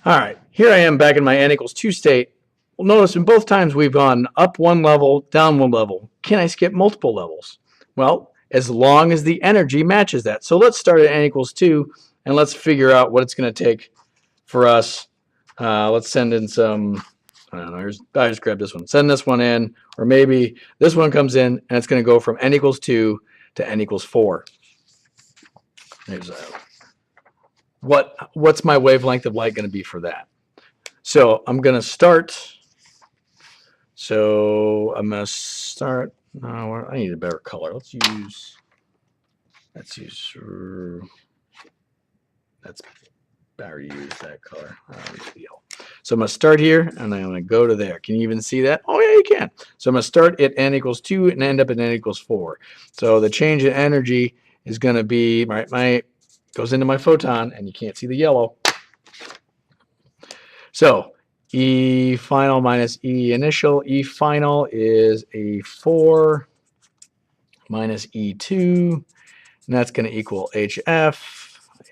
All right, here I am back in my n equals 2 state. Well, notice in both times we've gone up one level, down one level. Can I skip multiple levels? Well, as long as the energy matches that. So let's start at n equals 2, and let's figure out what it's going to take for us. Let's send in some, I don't know, I just grabbed this one. Send this one in, or maybe this one comes in, and it's going to go from n equals 2 to n equals 4. There's what's my wavelength of light going to be for that? So I'm going to start. So I'm going to start. No, I need a better color. Let's use. That's better. Use that color. So I'm going to start here, and I'm going to go to there. Can you even see that? Oh yeah, you can. So I'm going to start at n equals 2 and end up at n equals 4. So the change in energy is going to be my goes into my photon, and you can't see the yellow. So E final minus E initial. E final is a 4 minus E2, and that's going to equal HF,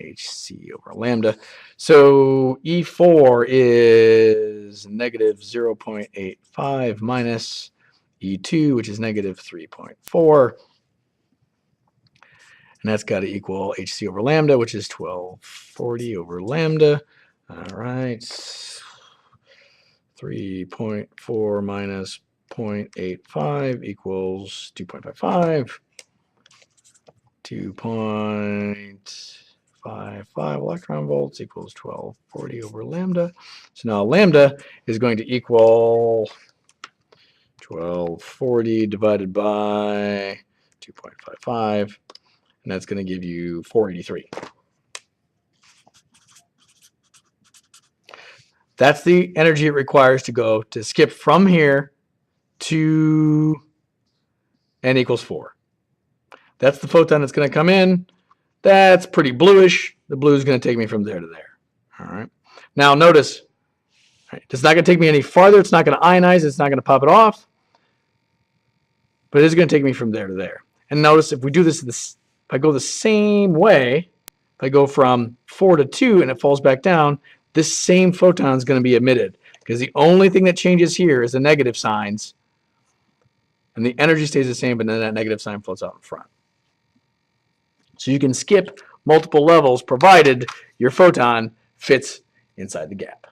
HC over lambda. So E4 is negative 0.85 minus E2, which is negative 3.4. And that's got to equal HC over lambda, which is 1240 over lambda. All right. 3.4 minus 0.85 equals 2.55. 2.55 electron volts equals 1240 over lambda. So now lambda is going to equal 1240 divided by 2.55. And that's going to give you 483. That's the energy it requires to skip from here to n equals 4. That's the photon that's going to come in. That's pretty bluish. The blue is going to take me from there to there. All right. Now notice, it's not going to take me any farther. It's not going to ionize. It's not going to pop it off. But it is going to take me from there to there. And notice if we do this, if I go the same way, if I go from 4 to 2 and it falls back down, this same photon is going to be emitted, because the only thing that changes here is the negative signs, and the energy stays the same, but then that negative sign floats out in front. So you can skip multiple levels provided your photon fits inside the gap.